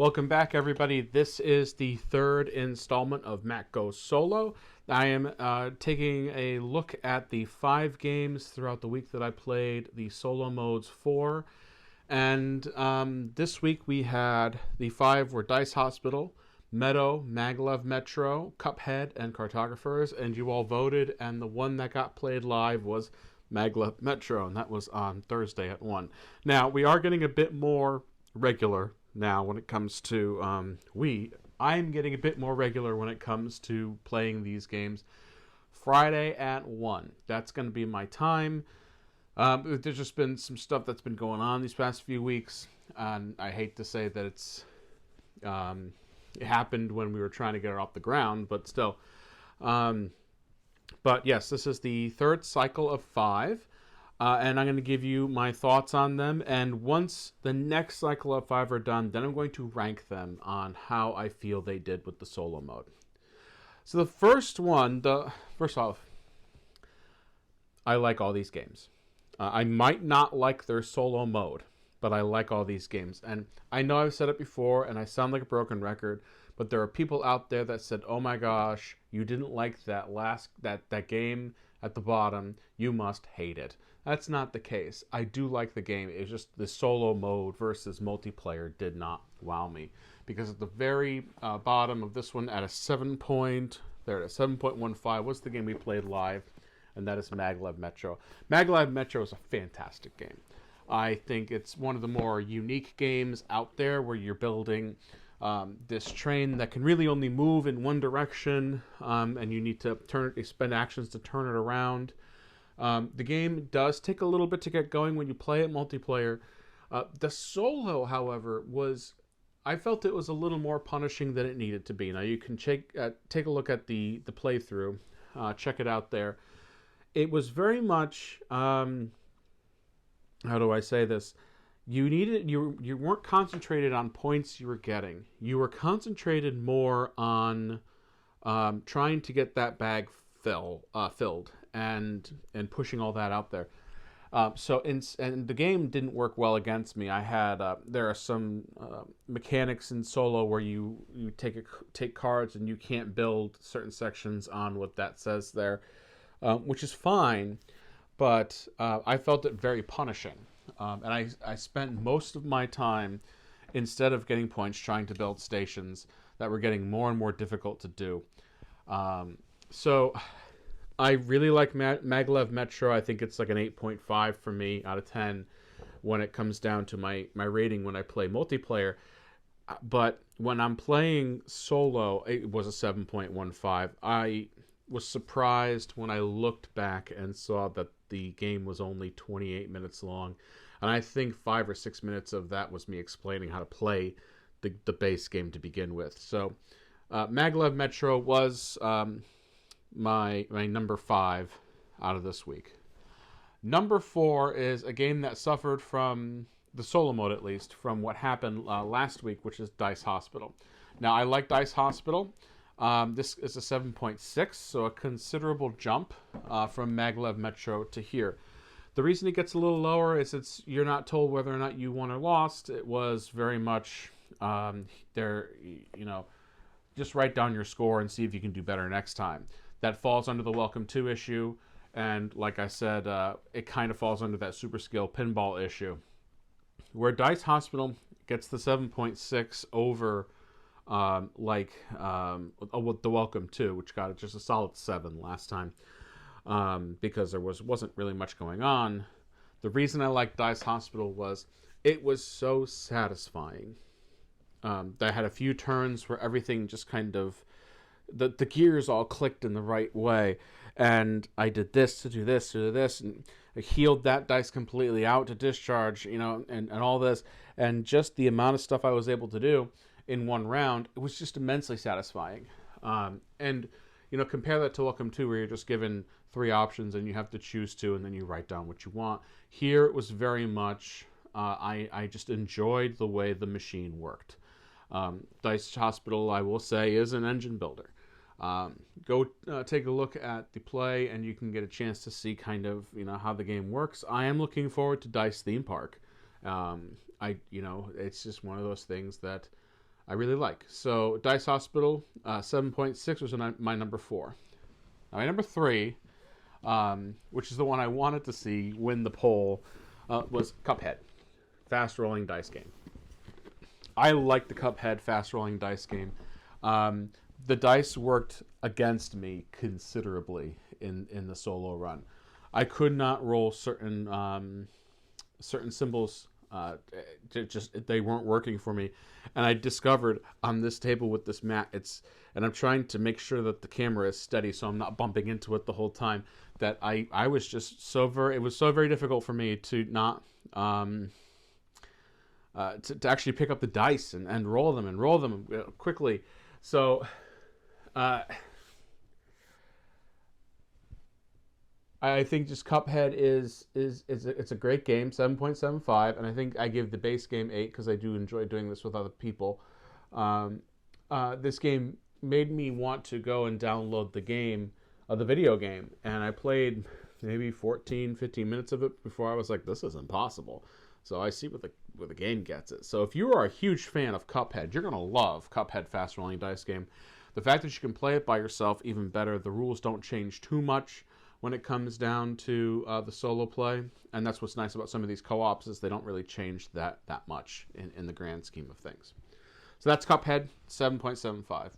Welcome back, everybody. This is the third installment of Matt Goes Solo. I am taking a look at the 5 games throughout the week that I played the solo modes for. And this week we had the 5 were Dice Hospital, Meadow, Maglev Metro, Cuphead, and Cartographers. And you all voted, and the one that got played live was Maglev Metro, and that was on Thursday at 1. Now, we are getting a bit more regular now when it comes to I'm getting a bit more regular when it comes to playing these games. Friday at 1. That's going to be my time. There's just been some stuff that's been going on these past few weeks, and I hate to say that it happened when we were trying to get it off the ground, but still. But yes, this is the third cycle of 5. And I'm going to give you my thoughts on them. And once the next cycle of 5 are done, then I'm going to rank them on how I feel they did with the solo mode. So the first one, first off, I like all these games. I might not like their solo mode, but I like all these games. And I know I've said it before, and I sound like a broken record, but there are people out there that said, "Oh my gosh, you didn't like that game at the bottom. You must hate it." That's not the case. I do like the game. It's just the solo mode versus multiplayer did not wow me. Because at the very bottom of this one at a 7.15 was the game we played live, and that is Maglev Metro. Maglev Metro is a fantastic game. I think it's one of the more unique games out there where you're building this train that can really only move in one direction, and you need to spend actions to turn it around. The game does take a little bit to get going when you play it multiplayer. The solo, however, I felt it was a little more punishing than it needed to be. Now you can take a look at the playthrough, check it out there. It was very much, how do I say this? You weren't concentrated on points you were getting. You were concentrated more on trying to get that bag filled and pushing all that out there. And the game didn't work well against me. I had there are some mechanics in solo where you take cards and you can't build certain sections on what that says there, which is fine, but I felt it very punishing. And I spent most of my time, instead of getting points, trying to build stations that were getting more and more difficult to do. So I really like Maglev Metro. I think it's like an 8.5 for me out of 10 when it comes down to my rating when I play multiplayer. But when I'm playing solo, it was a 7.15. I was surprised when I looked back and saw that the game was only 28 minutes long. And I think 5 or 6 minutes of that was me explaining how to play the base game to begin with. So Maglev Metro was my number 5 out of this week. Number 4 is a game that suffered from the solo mode, at least, from what happened last week, which is Dice Hospital. Now, I like Dice Hospital. This is a 7.6, so a considerable jump from Maglev Metro to here. The reason it gets a little lower is you're not told whether or not you won or lost. It was very much just write down your score and see if you can do better next time. That falls under the Welcome To issue, and like I said, it kind of falls under that super skill pinball issue. Where Dice Hospital gets the 7.6 over the Welcome To, which got just a solid 7 last time, because there wasn't really much going on. The reason I liked Dice Hospital was it was so satisfying. I had a few turns where everything just kind of the gears all clicked in the right way, and I did this to do this, and I healed that dice completely out to discharge, and all this, and just the amount of stuff I was able to do in one round, it was just immensely satisfying. And compare that to Welcome To, where you're just given 3 options and you have to choose 2, and then you write down what you want. Here it was very much I just enjoyed the way the machine worked. Dice Hospital, I will say, is an engine builder. Go take a look at the play, and you can get a chance to see kind of how the game works. I am looking forward to Dice Theme Park. It's just one of those things that I really like. So Dice Hospital, 7.6 was my number 4. Now my number 3, which is the one I wanted to see win the poll, was Cuphead, fast rolling dice game. I like the Cuphead fast rolling dice game. The dice worked against me considerably in the solo run. I could not roll certain symbols. They weren't working for me, and I discovered on this table with this mat, and I'm trying to make sure that the camera is steady so I'm not bumping into it the whole time, that I was just it was so very difficult for me to not to actually pick up the dice and roll them quickly. So I think just Cuphead is it's a great game, 7.75, and I think I give the base game 8 because I do enjoy doing this with other people. This game made me want to go and download the video game, and I played maybe 14, 15 minutes of it before I was like, this is impossible. So I see where the game gets it. So if you are a huge fan of Cuphead, you're going to love Cuphead Fast Rolling Dice Game. The fact that you can play it by yourself, even better. The rules don't change too much when it comes down to the solo play. And that's what's nice about some of these co-ops, is they don't really change that much in the grand scheme of things. So that's Cuphead, 7.75.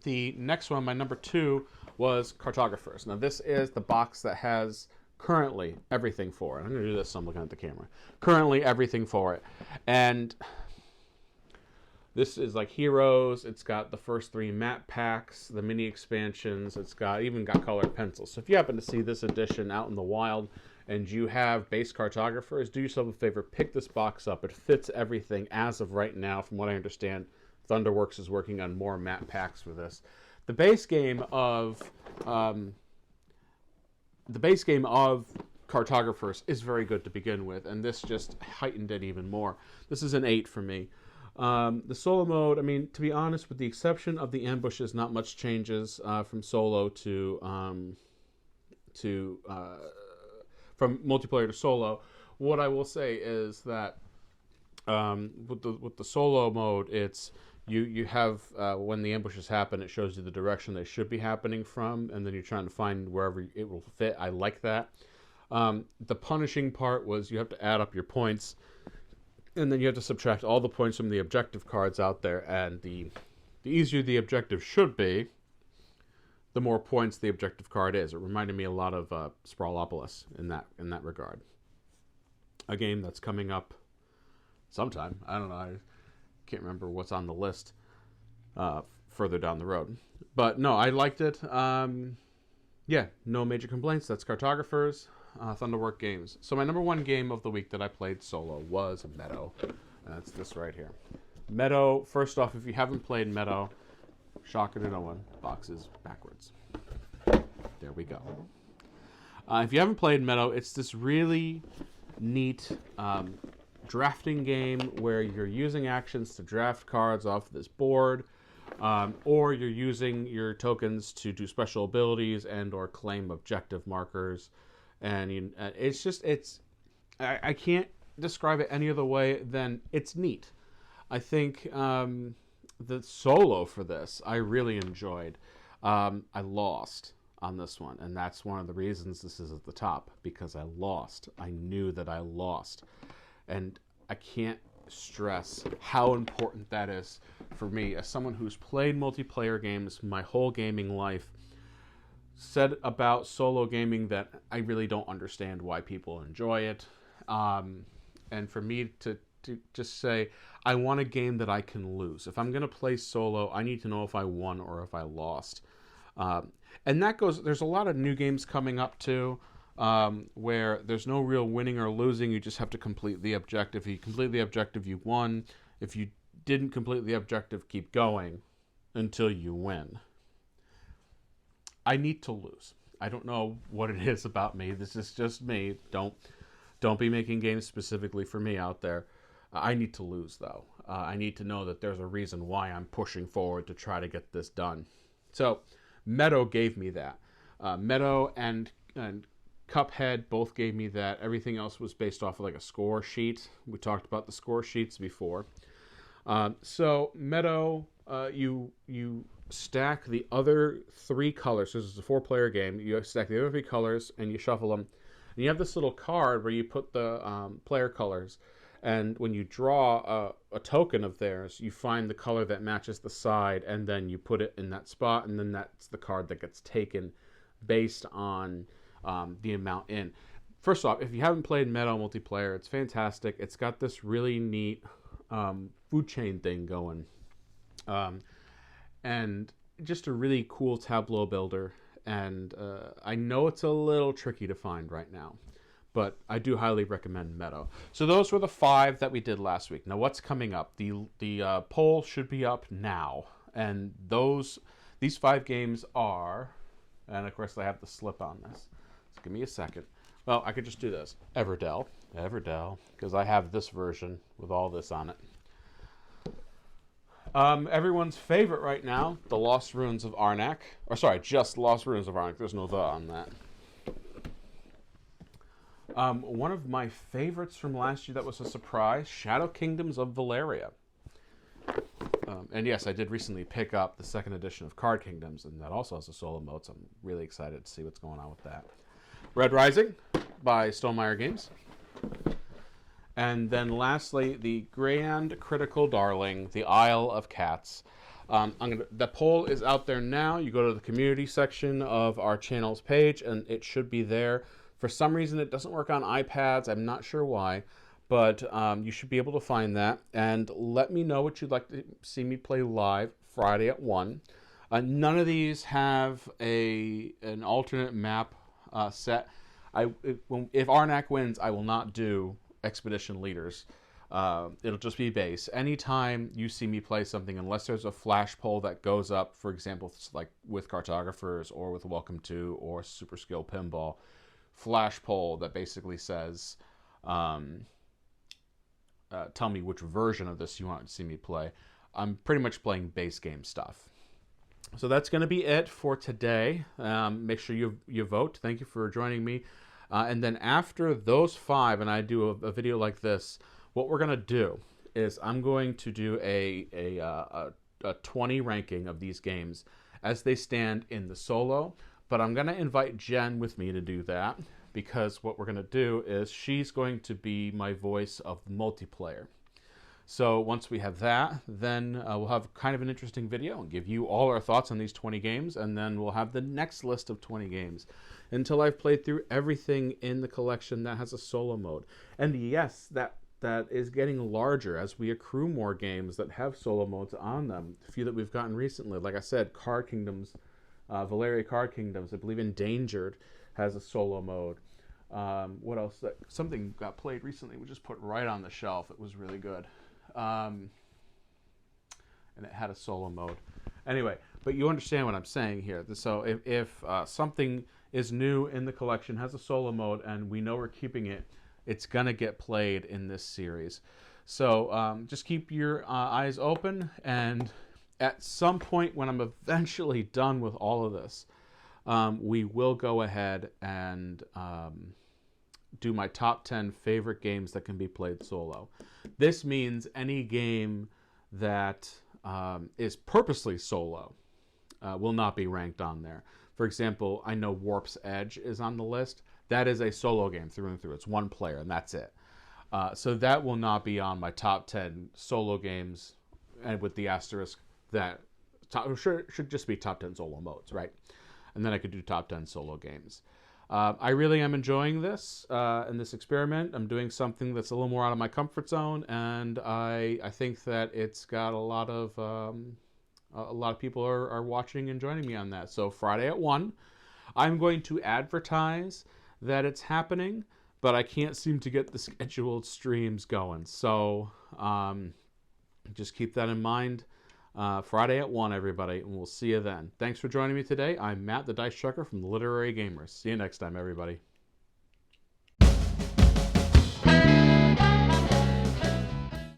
The next one, my number 2, was Cartographers. Now this is the box that has currently everything for it. I'm going to do this so I'm looking at the camera. Currently everything for it. And this is like Heroes. It's got the first 3 map packs, the mini expansions. It's even got colored pencils. So if you happen to see this edition out in the wild and you have base Cartographers, do yourself a favor, pick this box up. It fits everything as of right now. From what I understand, Thunderworks is working on more map packs for this. The base game of Cartographers is very good to begin with, and this just heightened it even more. This is an 8 for me. The solo mode, I mean, to be honest, with the exception of the ambushes, not much changes from solo from multiplayer to solo. What I will say is that with the solo mode, it's you have when the ambushes happen, it shows you the direction they should be happening from, and then you're trying to find wherever it will fit. I like that. The punishing part was you have to add up your points, and then you have to subtract all the points from the objective cards out there, and the easier the objective should be, the more points the objective card is. It reminded me a lot of Sprawlopolis in that regard. A game that's coming up sometime. I don't know. I can't remember what's on the list further down the road. But no, I liked it. Yeah, no major complaints. That's Cartographers, Thunderworks Games. So my number 1 game of the week that I played solo was Meadow. That's this right here. Meadow, first off, if you haven't played Meadow, shocker to no one, box is backwards. There we go. If you haven't played Meadow, it's this really neat drafting game where you're using actions to draft cards off this board, or you're using your tokens to do special abilities and or claim objective markers. And I can't describe it any other way than it's neat. I think the solo for this I really enjoyed. I lost on this one, and that's one of the reasons this is at the top, because I lost. I knew that I lost, and I can't stress how important that is for me as someone who's played multiplayer games my whole gaming life. Said about solo gaming that I really don't understand why people enjoy it, and for me to just say I want a game that I can lose. If I'm going to play solo, I need to know if I won or if I lost. And that goes, there's a lot of new games coming up too, where there's no real winning or losing. You just have to complete the objective. If you complete the objective, you won. If you didn't complete the objective, keep going until you win. I need to lose. I don't know what it is about me. This is just me. Don't be making games specifically for me out there. I need to lose, though. I need to know that there's a reason why I'm pushing forward to try to get this done. So Meadow gave me that. Meadow and Cuphead both gave me that. Everything else was based off of like a score sheet. We talked about the score sheets before. So Meadow, you stack the other three colors. So this is a four-player game. You stack the other three colors and you shuffle them. And you have this little card where you put the player colors. And when you draw a token of theirs, you find the color that matches the side, and then you put it in that spot, and then that's the card that gets taken based on the amount in. First off, if you haven't played Meadow multiplayer, it's fantastic. It's got this really neat food chain thing going, and just a really cool tableau builder. And I know it's a little tricky to find right now, but I do highly recommend Meadow. So those were the 5 that we did last week. Now what's coming up? The poll should be up now, and these 5 games are, and of course I have the slip on this. So give me a second. Well, I could just do this. Everdell, because I have this version with all this on it. Everyone's favorite right now, The Lost Ruins of Arnak. Or sorry, just Lost Ruins of Arnak. There's no the on that. One of my favorites from last year that was a surprise, Shadow Kingdoms of Valeria. And yes, I did recently pick up the 2nd edition of Card Kingdoms, and that also has a solo mode, so I'm really excited to see what's going on with that. Red Rising by Stonemaier Games. And then lastly, the grand critical darling, The Isle of Cats. The poll is out there now. You go to the community section of our channel's page, and it should be there. For some reason, it doesn't work on iPads. I'm not sure why, but you should be able to find that. And let me know what you'd like to see me play live Friday at 1. None of these have an alternate map set. If Arnak wins, I will not do Expedition Leaders. It'll just be base. Anytime you see me play something, unless there's a flash poll that goes up, for example, like with Cartographers or with Welcome to or Super Skill Pinball, flash poll that basically says, tell me which version of this you want to see me play. I'm pretty much playing base game stuff. So that's going to be it for today. Make sure you vote. Thank you for joining me. And then after those 5, and I do a video like this, what we're going to do is I'm going to do a 20 ranking of these games as they stand in the solo. But I'm going to invite Jen with me to do that, because what we're going to do is she's going to be my voice of the multiplayer. So once we have that, then we'll have kind of an interesting video and give you all our thoughts on these 20 games, and then we'll have the next list of 20 games until I've played through everything in the collection that has a solo mode. And yes, that is getting larger as we accrue more games that have solo modes on them. A few that we've gotten recently, like I said, Card Kingdoms, Valeria Card Kingdoms, I believe Endangered has a solo mode. What else? Something got played recently, we just put right on the shelf. It was really good. And it had a solo mode. Anyway, but you understand what I'm saying here. So if something is new in the collection, has a solo mode, and we know we're keeping it, it's going to get played in this series. So just keep your eyes open, and at some point when I'm eventually done with all of this, we will go ahead and do my top 10 favorite games that can be played solo. This means any game that is purposely solo will not be ranked on there. For example, I know Warp's Edge is on the list. That is a solo game through and through. It's one player, and that's it. So that will not be on my top 10 solo games, and with the asterisk that should just be top 10 solo modes, right? And then I could do top 10 solo games. I really am enjoying this and this experiment. I'm doing something that's a little more out of my comfort zone, and I think that it's got a lot of people are watching and joining me on that. So Friday at 1, I'm going to advertise that it's happening, but I can't seem to get the scheduled streams going. So just keep that in mind. Friday at 1, everybody, and we'll see you then. Thanks for joining me today. I'm Matt, the Dice Trucker from the Literary Gamers. See you next time, everybody.